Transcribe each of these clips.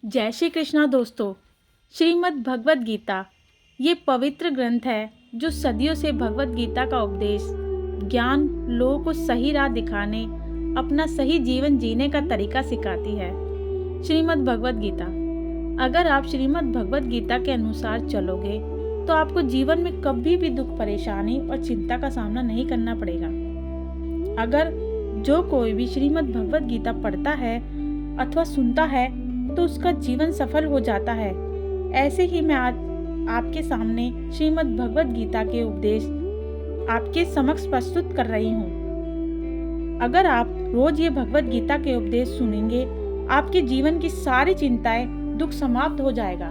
जय श्री कृष्णा दोस्तों। श्रीमद् भगवत गीता ये पवित्र ग्रंथ है जो सदियों से भगवत गीता का उपदेश, ज्ञान, लोगों को सही राह दिखाने, अपना सही जीवन जीने का तरीका सिखाती है। श्रीमद् भगवत गीता। अगर आप श्रीमद् भगवत गीता के अनुसार चलोगे तो आपको जीवन में कभी भी दुख, परेशानी और चिंता का सामना नहीं करना पड़ेगा। अगर जो कोई भी श्रीमद् भगवत गीता पढ़ता है अथवा सुनता है तो उसका जीवन सफल हो जाता है। ऐसे ही मैं आज आपके सामने श्रीमद् भगवत गीता के उपदेश आपके समक्ष प्रस्तुत कर रही हूँ। अगर आप रोज ये भगवत गीता के उपदेश सुनेंगे, आपके जीवन की सारी चिंताएं, दुख समाप्त हो जाएगा।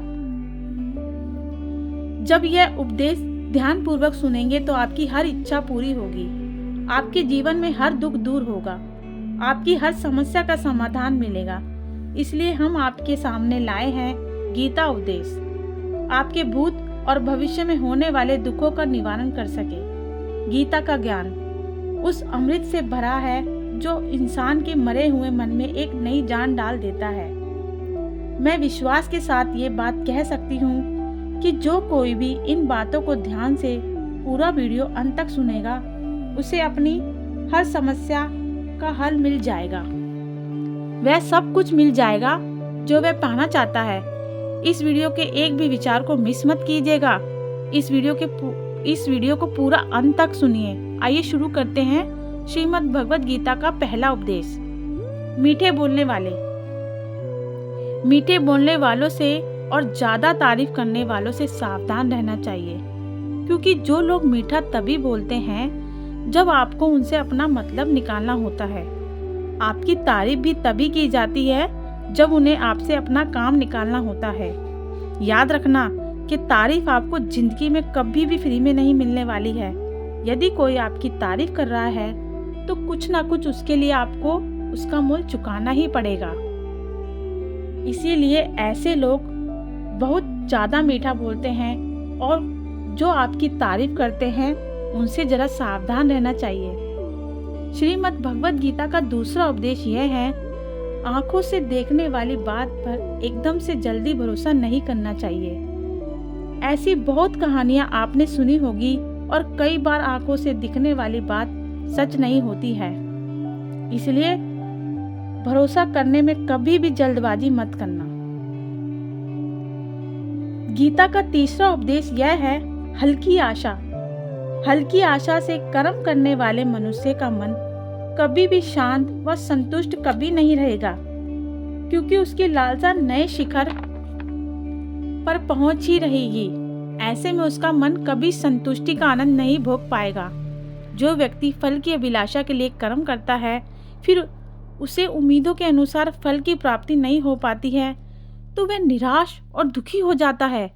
जब यह उपदेश ध्यान पूर्वक सुनेंगे तो आपकी हर इच्छा पूरी होगी, आपके जीवन में हर दुख दूर होगा, आपकी हर समस्या का समाधान मिलेगा। इसलिए हम आपके सामने लाए हैं गीता उपदेश, आपके भूत और भविष्य में होने वाले दुखों का निवारण कर सके। गीता का ज्ञान उस अमृत से भरा है जो इंसान के मरे हुए मन में एक नई जान डाल देता है। मैं विश्वास के साथ ये बात कह सकती हूँ कि जो कोई भी इन बातों को ध्यान से पूरा वीडियो अंत तक सुनेगा, उसे अपनी हर समस्या का हल मिल जाएगा। वह सब कुछ मिल जाएगा जो वह पाना चाहता है। इस वीडियो के एक भी विचार को मिस मत कीजिएगा। इस वीडियो को पूरा अंत तक सुनिए। आइए शुरू करते हैं श्रीमद् भगवत गीता का पहला उपदेश। मीठे बोलने वालों से और ज्यादा तारीफ करने वालों से सावधान रहना चाहिए, क्योंकि जो लोग मीठा तभी बोलते हैं जब आपको उनसे अपना मतलब निकालना होता है। आपकी तारीफ भी तभी की जाती है जब उन्हें आपसे अपना काम निकालना होता है। याद रखना कि तारीफ आपको जिंदगी में कभी भी फ्री में नहीं मिलने वाली है। यदि कोई आपकी तारीफ कर रहा है तो कुछ ना कुछ उसके लिए आपको उसका मूल्य चुकाना ही पड़ेगा। इसीलिए ऐसे लोग बहुत ज़्यादा मीठा बोलते हैं और जो आपकी तारीफ करते हैं उनसे जरा सावधान रहना चाहिए। श्रीमद् भगवत गीता का दूसरा उपदेश यह है, आंखों से देखने वाली बात पर एकदम से जल्दी भरोसा नहीं करना चाहिए। ऐसी बहुत कहानियां आपने सुनी होगी और कई बार आंखों से दिखने वाली बात सच नहीं होती है। इसलिए भरोसा करने में कभी भी जल्दबाजी मत करना। गीता का तीसरा उपदेश यह है, हल्की आशा। हल्की आशा से कर्म करने वाले मनुष्य का मन कभी भी शांत व संतुष्ट कभी नहीं रहेगा, क्योंकि उसकी लालसा नए शिखर पर पहुंच ही रहेगी। ऐसे में उसका मन कभी संतुष्टि का आनंद नहीं भोग पाएगा। जो व्यक्ति फल की अभिलाषा के लिए कर्म करता है, फिर उसे उम्मीदों के अनुसार फल की प्राप्ति नहीं हो पाती है, तो वह निराश और दुखी हो जाता है।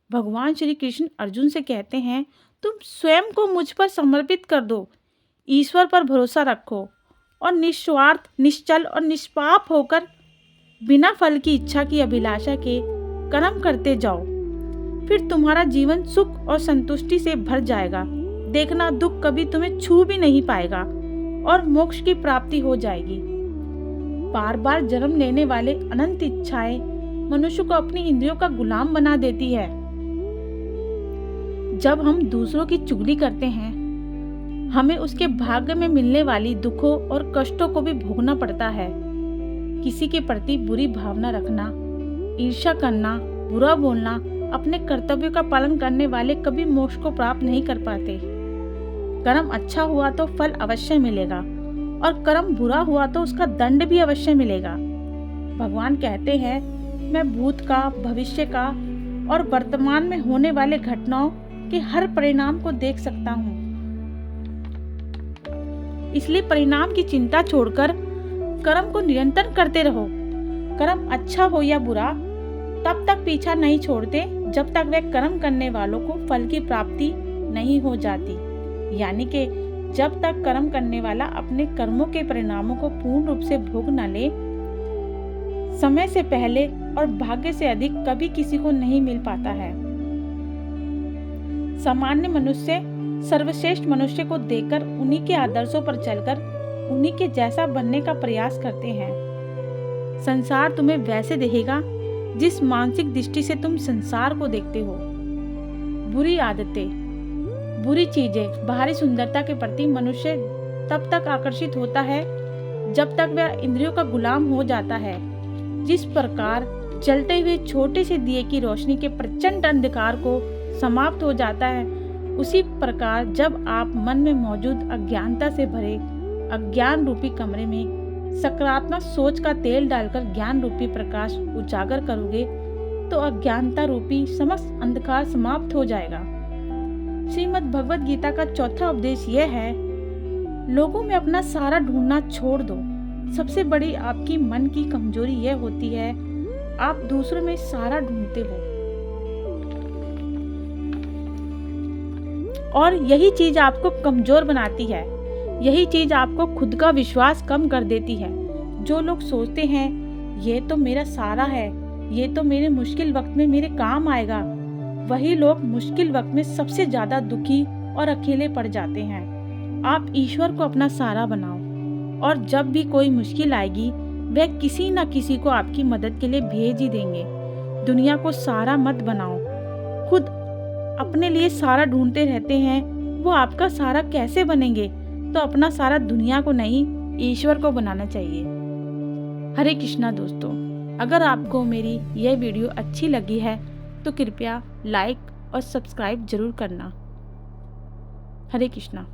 भगवान श्री कृष्ण अर्जुन से कहते हैं, तुम स्वयं को मुझ पर समर्पित कर दो, ईश्वर पर भरोसा रखो और निस्वार्थ, निश्चल और निष्पाप होकर बिना फल की इच्छा की अभिलाषा के कर्म करते जाओ। फिर तुम्हारा जीवन सुख और संतुष्टि से भर जाएगा। देखना, दुख कभी तुम्हें छू भी नहीं पाएगा और मोक्ष की प्राप्ति हो जाएगी। बार बार जन्म लेने वाले अनंत इच्छाएं मनुष्य को अपनी इंद्रियों का गुलाम बना देती है। जब हम दूसरों की चुगली करते हैं, हमें उसके भाग्य में मिलने वाली दुखों और कष्टों को भी भोगना पड़ता है। किसी के प्रति बुरी भावना रखना, ईर्ष्या करना, बुरा बोलना, अपने कर्तव्यों का पालन करने वाले कभी मोक्ष को प्राप्त नहीं कर पाते। कर्म अच्छा हुआ तो फल अवश्य मिलेगा और कर्म बुरा हुआ तो उसका दंड भी अवश्य मिलेगा। भगवान कहते हैं, मैं भूत का, भविष्य का और वर्तमान में होने वाले घटनाओं के हर परिणाम को देख सकता हूँ। इसलिए परिणाम की चिंता छोड़कर कर्म को निरंतर करते रहो। कर्म अच्छा हो या बुरा, तब तक पीछा नहीं छोड़ते जब तक वह कर्म करने वालों को फल की प्राप्ति नहीं हो जाती। यानी कि जब तक कर्म करने वाला अपने कर्मों के परिणामों को पूर्ण रूप से भोग न ले, समय से पहले और भाग्य से अधिक कभी किसी को नहीं मिल पाता है। सामान्य मनुष्य सर्वश्रेष्ठ मनुष्य को देखकर उन्हीं के आदर्शों पर चलकर उन्हीं के जैसा बनने का प्रयास करते हैं। संसार तुम्हें वैसे देखेगा जिस मानसिक दृष्टि से तुम संसार को देखते हो। बुरी आदतें, बुरी चीजें, बाहरी सुंदरता के प्रति मनुष्य तब तक आकर्षित होता है जब तक वह इंद्रियों का गुलाम हो जाता है। जिस प्रकार जलते हुए छोटे से दिए की रोशनी के प्रचंड अंधकार को समाप्त हो जाता है, उसी प्रकार जब आप मन में मौजूद अज्ञानता से भरे अज्ञान रूपी कमरे में सकारात्मक सोच का तेल डालकर ज्ञान रूपी प्रकाश उजागर करोगे तो अज्ञानता रूपी समस्त अंधकार समाप्त हो जाएगा। श्रीमद् भगवद गीता का चौथा उपदेश यह है, लोगों में अपना सारा ढूंढना छोड़ दो। सबसे बड़ी आपकी मन की कमजोरी यह होती है, आप दूसरों में सारा ढूंढते हो और यही चीज आपको कमजोर बनाती है। यही चीज आपको खुद का विश्वास कम कर देती है। जो लोग सोचते हैं ये तो मेरा सारा है, ये तो मेरे मुश्किल वक्त में मेरे काम आएगा, वही लोग मुश्किल वक्त में सबसे ज्यादा दुखी और अकेले पड़ जाते हैं। आप ईश्वर को अपना सहारा बनाओ और जब भी कोई मुश्किल आएगी वह किसी न किसी को आपकी मदद के लिए भेज ही देंगे। दुनिया को सहारा मत बनाओ। खुद अपने लिए सहारा ढूंढते रहते हैं, वो आपका सहारा कैसे बनेंगे? तो अपना सहारा दुनिया को नहीं, ईश्वर को बनाना चाहिए। हरे कृष्णा दोस्तों, अगर आपको मेरी यह वीडियो अच्छी लगी है तो कृपया लाइक और सब्सक्राइब जरूर करना। हरे कृष्णा।